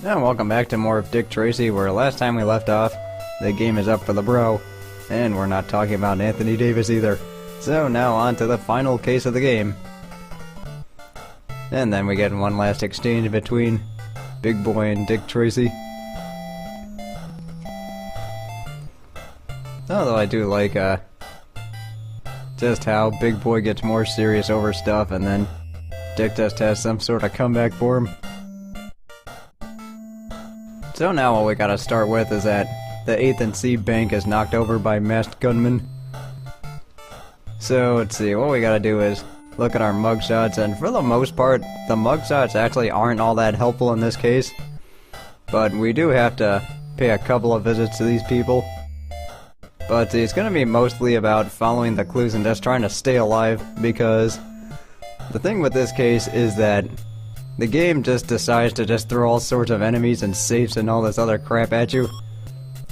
And welcome back to more of Dick Tracy, where last time we left off, the game is up for the bro, and we're not talking about Anthony Davis either. So now on to the final case of the game. And then we get one last exchange between Big Boy and Dick Tracy. Although I do like, just how Big Boy gets more serious over stuff, and then Dick just has some sort of comeback for him. So now what we gotta start with is that the 8th and C bank is knocked over by masked gunmen. So let's see, what we gotta do is look at our mugshots, and for the most part, the mugshots actually aren't all that helpful in this case. But we do have to pay a couple of visits to these people. But it's gonna be mostly about following the clues and just trying to stay alive, because the thing with this case is that the game just decides to just throw all sorts of enemies and safes and all this other crap at you,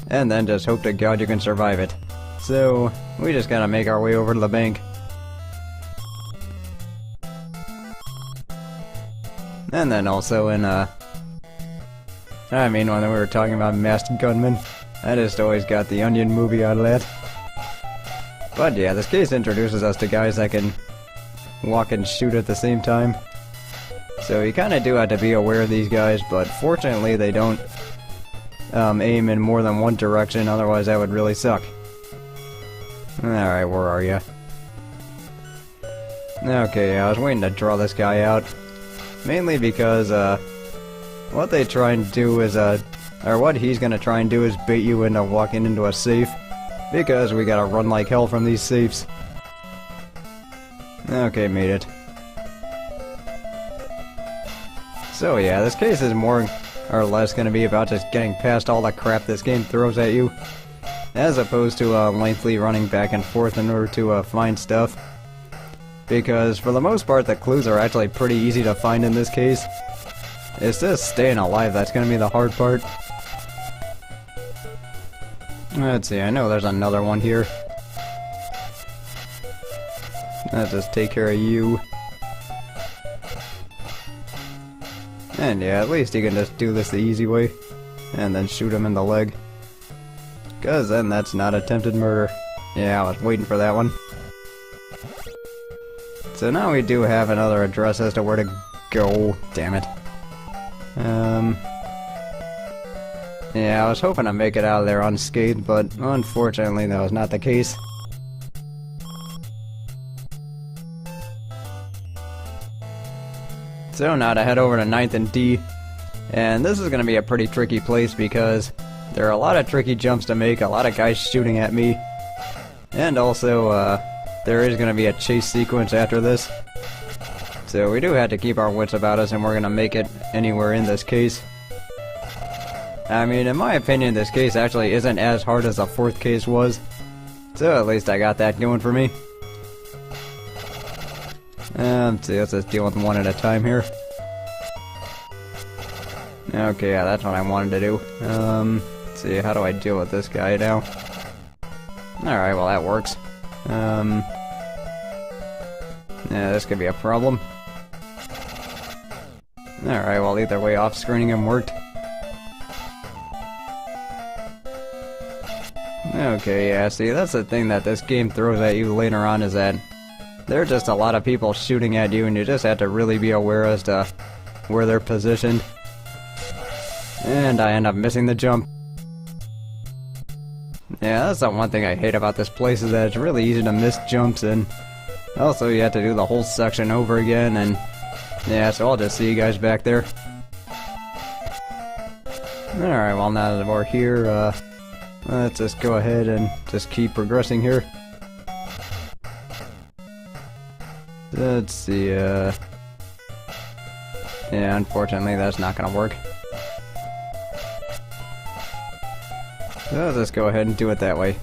and then just hope to God you can survive it. So, we just gotta make our way over to the bank. And then also in, when we were talking about masked gunmen, I just always got the Onion movie out of that. But yeah, this case introduces us to guys that can walk and shoot at the same time. So you kinda do have to be aware of these guys, but fortunately they don't aim in more than one direction, otherwise that would really suck. Alright, where are you? Okay, I was waiting to draw this guy out. Mainly because, what they try and do is, or what he's gonna try and do is bait you into walking into a safe, because we gotta run like hell from these safes. Okay, made it. So yeah, this case is more or less gonna be about just getting past all the crap this game throws at you, as opposed to lengthily running back and forth in order to find stuff. Because for the most part, the clues are actually pretty easy to find in this case. It's just staying alive that's gonna be the hard part. Let's see, I know there's another one here. Let's just take care of you. And yeah, at least you can just do this the easy way, and then shoot him in the leg. Cause then that's not attempted murder. Yeah, I was waiting for that one. So now we do have another address as to where to go. Damn it. Yeah, I was hoping to make it out of there unscathed, but unfortunately that was not the case. So now to head over to 9th and D, and this is going to be a pretty tricky place because there are a lot of tricky jumps to make, a lot of guys shooting at me, and also there is going to be a chase sequence after this. So we do have to keep our wits about us, and we're going to make it anywhere in this case. I mean, in my opinion, this case actually isn't as hard as the 4th case was, so at least I got that going for me. Let's see, let's just deal with one at a time here. Okay, yeah, that's what I wanted to do. Let's see, how do I deal with this guy now? Alright, well that works. Yeah, this could be a problem. Alright, well either way, off-screening him worked. Okay, yeah, see, that's the thing that this game throws at you later on, is that there are just a lot of people shooting at you, and you just have to really be aware as to where they're positioned. And I end up missing the jump. Yeah, that's the one thing I hate about this place, is that it's really easy to miss jumps, and also you have to do the whole section over again, and yeah, so I'll just see you guys back there. Alright, well now that we're here, let's just go ahead and just keep progressing here. Let's see, yeah, unfortunately that's not gonna work. So let's just go ahead and do it that way.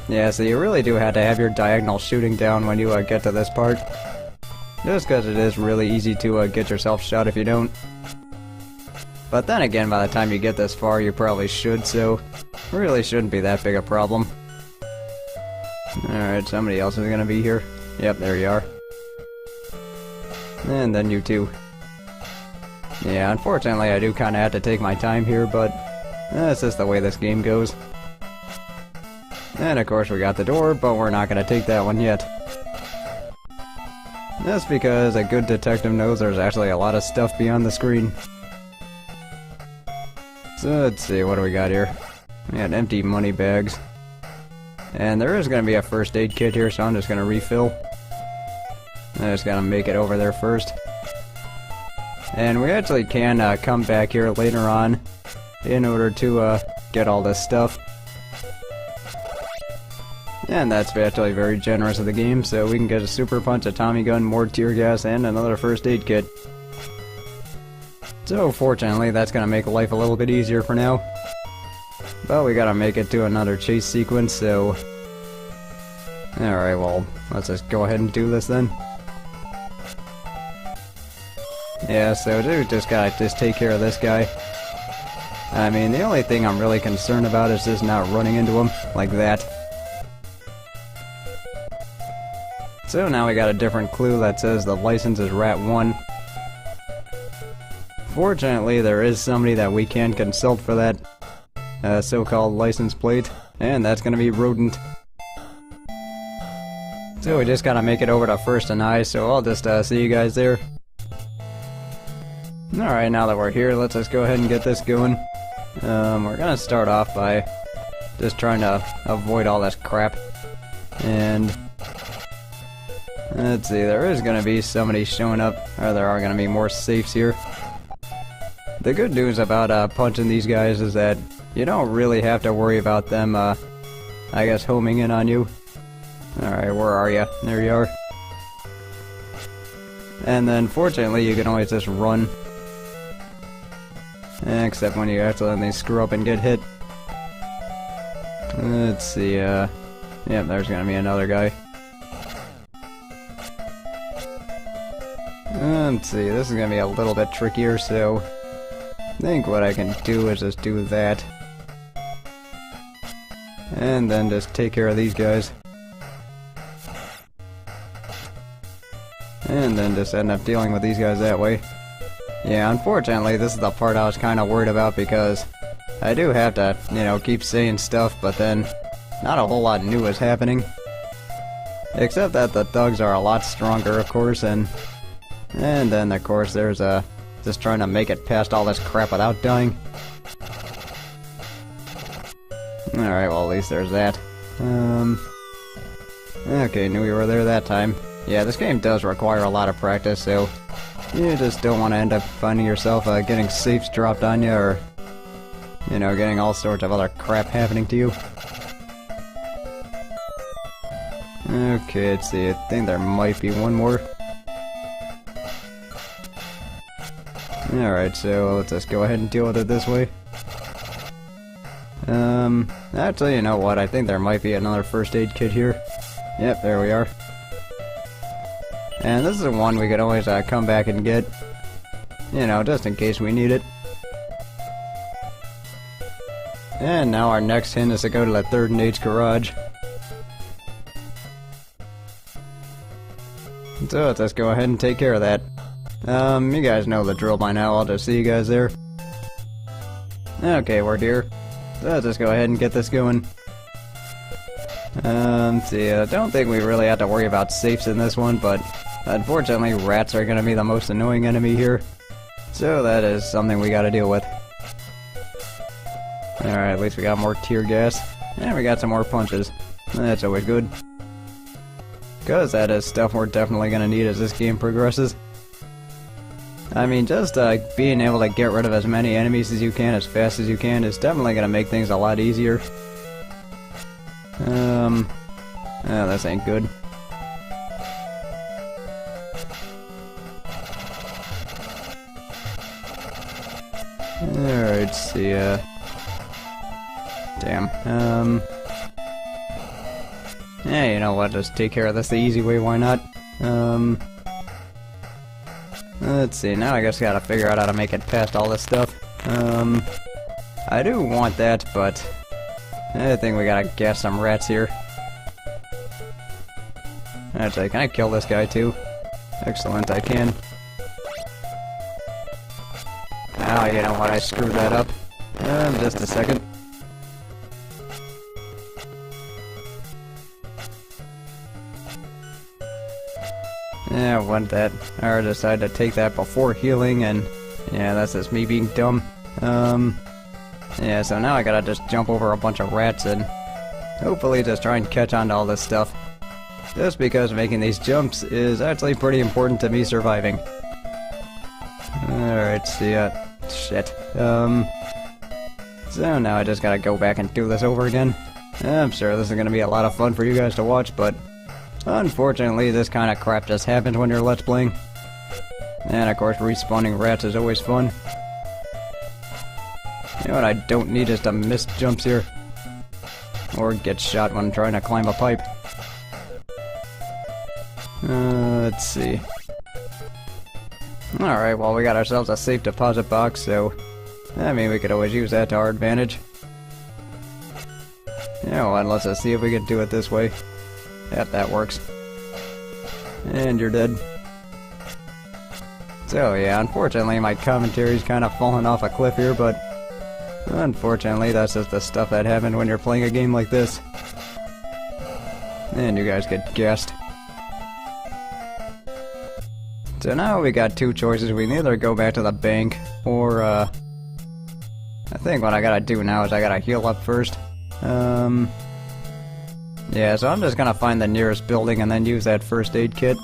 Yeah, so you really do have to have your diagonal shooting down when you get to this part. Just because it is really easy to get yourself shot if you don't. But then again, by the time you get this far, you probably should, so really shouldn't be that big a problem. Alright, somebody else is gonna be here. Yep, there you are. And then you too. Yeah, unfortunately I do kinda have to take my time here, but that's just the way this game goes. And of course we got the door, but we're not gonna take that one yet. That's because a good detective knows there's actually a lot of stuff beyond the screen. So let's see, what do we got here? We got empty money bags. And there is gonna be a first aid kit here, so I'm just gonna refill. I'm just gonna make it over there first. And we actually can come back here later on in order to get all this stuff. And that's actually very generous of the game, so we can get a super punch, a Tommy gun, more tear gas, and another first aid kit. So fortunately, that's gonna make life a little bit easier for now. But we gotta make it to another chase sequence, so... Alright, well, let's just go ahead and do this then. Yeah, so we just gotta take care of this guy. I mean, the only thing I'm really concerned about is just not running into him like that. So now we got a different clue that says the license is Rat 1. Fortunately, there is somebody that we can consult for that so-called license plate, and that's gonna be Rodent. So we just gotta make it over to First and I, so I'll just see you guys there. Alright, now that we're here, let's just go ahead and get this going. We're gonna start off by just trying to avoid all this crap. And let's see, there is gonna be somebody showing up, or there are gonna be more safes here. The good news about punching these guys is that you don't really have to worry about them, I guess, homing in on you. Alright, where are you? There you are. And then, fortunately, you can always just run. Except when you accidentally screw up and get hit. Let's see, yep, there's gonna be another guy. Let's see, this is gonna be a little bit trickier, so... I think what I can do is just do that. And then just take care of these guys. And then just end up dealing with these guys that way. Yeah, unfortunately, this is the part I was kind of worried about because I do have to, you know, keep saying stuff, but then not a whole lot new is happening. Except that the thugs are a lot stronger, of course, and then, of course, there's just trying to make it past all this crap without dying. Alright, well, at least there's that. Okay, knew we were there that time. Yeah, this game does require a lot of practice, so you just don't want to end up finding yourself getting safes dropped on you, or, you know, getting all sorts of other crap happening to you. Okay, let's see, I think there might be one more. Alright, so let's just go ahead and deal with it this way. Actually, you know what, I think there might be another first aid kit here. Yep, there we are. And this is the one we could always come back and get, you know, just in case we need it. And now our next hint is to go to the 3rd and H garage. So let's just go ahead and take care of that. You guys know the drill by now, I'll just see you guys there. Okay, we're here. So let's just go ahead and get this going. Let's see, I don't think we really have to worry about safes in this one, but unfortunately rats are gonna be the most annoying enemy here. So that is something we gotta deal with. Alright, at least we got more tear gas. And we got some more punches. That's always good. Because that is stuff we're definitely gonna need as this game progresses. I mean, just being able to get rid of as many enemies as you can, as fast as you can, is definitely gonna make things a lot easier. Oh, this ain't good. Alright, let's see, damn, yeah, you know what, just take care of this the easy way, why not? Let's see, now I guess I gotta figure out how to make it past all this stuff. I do want that, but I think we gotta gas some rats here. Actually, can I kill this guy too? Excellent, I can. Oh, you know what? I screwed that up. Just a second. Yeah, I want that. I decided to take that before healing, and yeah, that's just me being dumb. Yeah, so now I gotta just jump over a bunch of rats and hopefully just try and catch on to all this stuff. Just because making these jumps is actually pretty important to me surviving. Alright, see ya. Shit. So now I just gotta go back and do this over again. I'm sure this is gonna be a lot of fun for you guys to watch, but unfortunately this kind of crap just happens when you're Let's Playing. And of course respawning rats is always fun. You know what I don't need is to miss jumps here. Or get shot when trying to climb a pipe. Let's see. Alright, well we got ourselves a safe deposit box, so I mean we could always use that to our advantage. Yeah, well, let's just see if we can do it this way. Yep, that works. And you're dead. So yeah, unfortunately my commentary's kind of falling off a cliff here, but unfortunately that's just the stuff that happens when you're playing a game like this. And you guys get gassed. So now we got two choices. We can either go back to the bank, or I think what I gotta do now is I gotta heal up first. Yeah, so I'm just gonna find the nearest building and then use that first aid kit.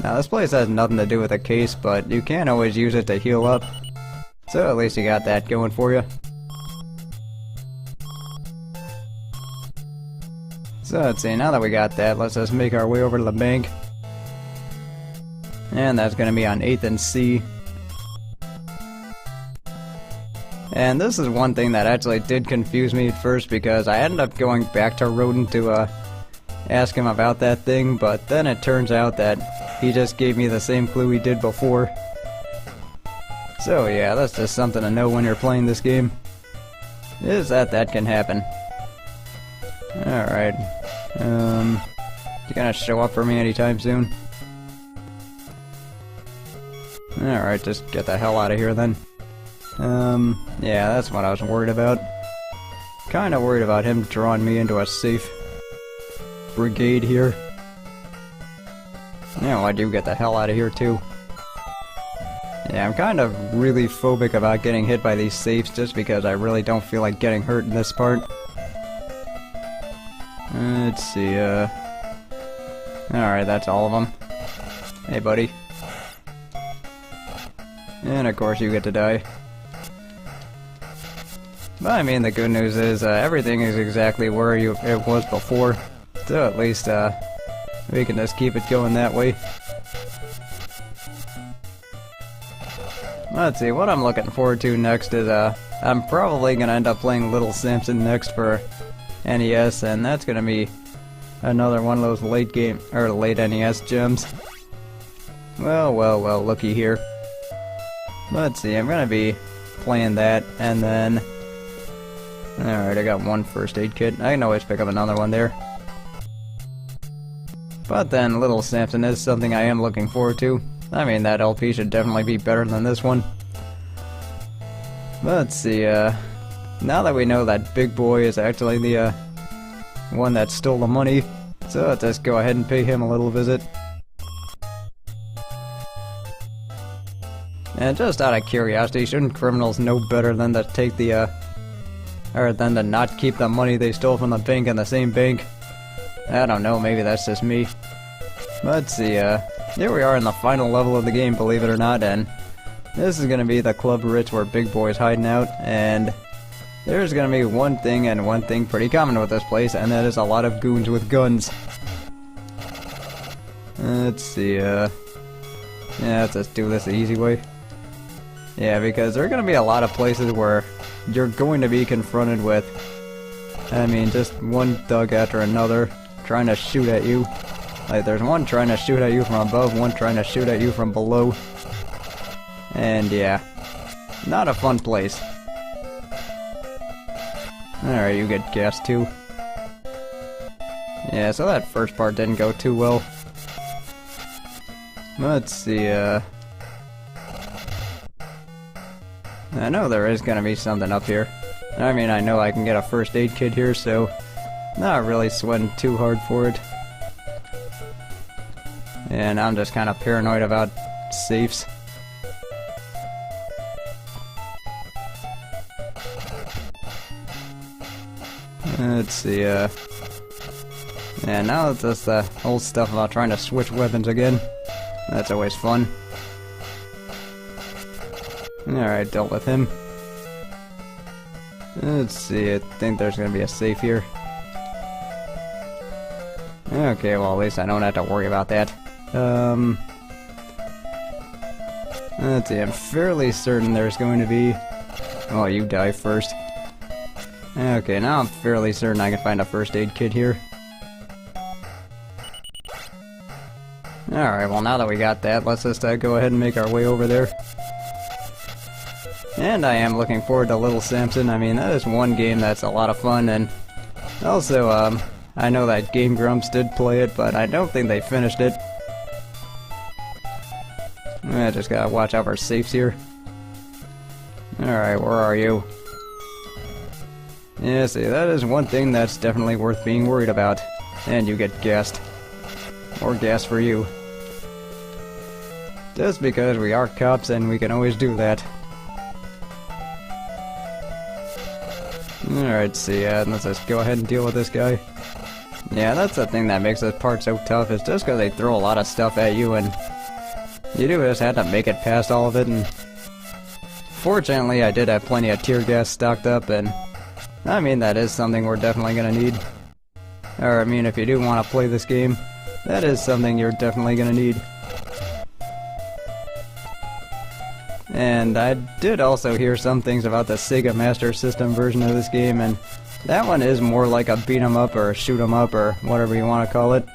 Now this place has nothing to do with the case, but you can always use it to heal up. So at least you got that going for you. So let's see, now that we got that, let's just make our way over to the bank. And that's gonna be on 8th and C. And this is one thing that actually did confuse me at first, because I ended up going back to Rodent to ask him about that thing, but then it turns out that he just gave me the same clue he did before. So yeah, that's just something to know when you're playing this game, is that that can happen. Alright. You gonna show up for me anytime soon? Alright, just get the hell out of here then. Yeah, that's what I was worried about. Kinda worried about him drawing me into a safe brigade here. Yeah, I do get the hell out of here too. Yeah, I'm kind of really phobic about getting hit by these safes just because I really don't feel like getting hurt in this part. Let's see, alright, that's all of them. Hey, buddy. And of course you get to die. But I mean, the good news is, everything is exactly where it was before. So at least, we can just keep it going that way. Let's see, what I'm looking forward to next is, I'm probably gonna end up playing Little Samson next for NES, and that's gonna be another one of those late NES gems. Well, looky here. Let's see, I'm gonna be playing that, and then... Alright, I got one first aid kit. I can always pick up another one there. But then, Little Samson is something I am looking forward to. I mean, that LP should definitely be better than this one. Let's see, now that we know that Big Boy is actually the, one that stole the money, so let's just go ahead and pay him a little visit. And just out of curiosity, shouldn't criminals know better than to take the, or than to not keep the money they stole from the bank in the same bank? I don't know, maybe that's just me. Let's see, here we are in the final level of the game, believe it or not, and this is gonna be the Club Ritz where Big Boy's hiding out, and there's gonna be one thing pretty common with this place, and that is a lot of goons with guns. Let's see, yeah, let's just do this the easy way. Yeah, because there are gonna be a lot of places where you're going to be confronted with, I mean, just one thug after another trying to shoot at you. Like, there's one trying to shoot at you from above, one trying to shoot at you from below. And yeah, not a fun place. Alright, you get gassed too. Yeah, so that first part didn't go too well. Let's see, I know there is gonna be something up here. I mean, I know I can get a first aid kit here, so not really sweating too hard for it. And I'm just kind of paranoid about safes. Let's see, and now it's just the old stuff about trying to switch weapons again. That's always fun. Alright, dealt with him. Let's see, I think there's gonna be a safe here. Okay, well at least I don't have to worry about that. Let's see, I'm fairly certain there's going to be... Oh, you die first. Okay, now I'm fairly certain I can find a first aid kit here. Alright, well now that we got that, let's just go ahead and make our way over there. And I am looking forward to Little Samson. I mean, that is one game that's a lot of fun, and also, I know that Game Grumps did play it, but I don't think they finished it. I just gotta watch out for safes here. Alright, where are you? Yeah, see, that is one thing that's definitely worth being worried about. And you get gassed. More gas for you. Just because we are cops and we can always do that. Alright, see, let's just go ahead and deal with this guy. Yeah, that's the thing that makes this part so tough, is just because they throw a lot of stuff at you and you do just have to make it past all of it. And fortunately, I did have plenty of tear gas stocked up, and I mean, that is something we're definitely gonna need. Or, I mean, if you do want to play this game, that is something you're definitely gonna need. And I did also hear some things about the Sega Master System version of this game, and that one is more like a beat 'em up or shoot 'em up or whatever you want to call it.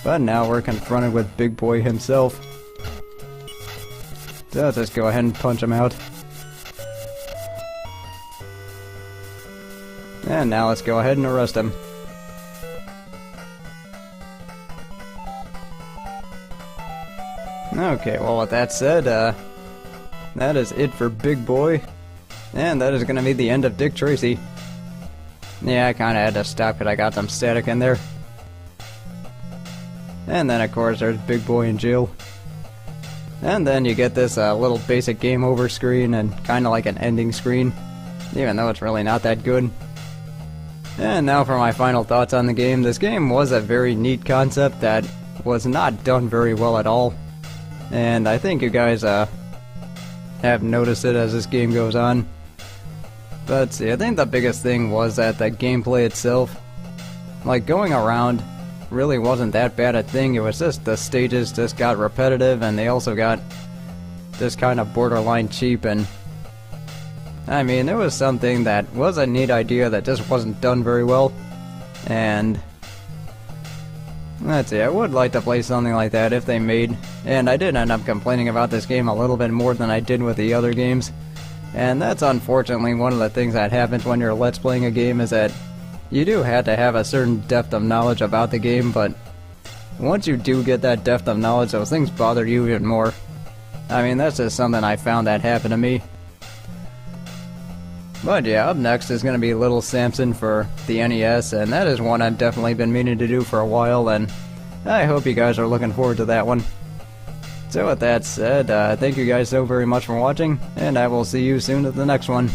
But now we're confronted with Big Boy himself. So let's just go ahead and punch him out. And now let's go ahead and arrest him. Okay, well with that said, that is it for Big Boy. And that is going to be the end of Dick Tracy. Yeah, I kind of had to stop because I got some static in there. And then of course there's Big Boy in jail. And then you get this little basic game over screen and kind of like an ending screen. Even though it's really not that good. And now for my final thoughts on the game. This game was a very neat concept that was not done very well at all. And I think you guys have noticed it as this game goes on. But see, I think the biggest thing was that the gameplay itself, like going around, really wasn't that bad a thing. It was just the stages just got repetitive, and they also got just kind of borderline cheap. And I mean, it was something that was a neat idea that just wasn't done very well. And let's see, I would like to play something like that if they made, and I did end up complaining about this game a little bit more than I did with the other games. And that's unfortunately one of the things that happens when you're let's playing a game, is that you do have to have a certain depth of knowledge about the game, but once you do get that depth of knowledge, those things bother you even more. I mean, that's just something I found that happened to me. But yeah, up next is going to be Little Samson for the NES, and that is one I've definitely been meaning to do for a while, and I hope you guys are looking forward to that one. So with that said, thank you guys so very much for watching, and I will see you soon at the next one.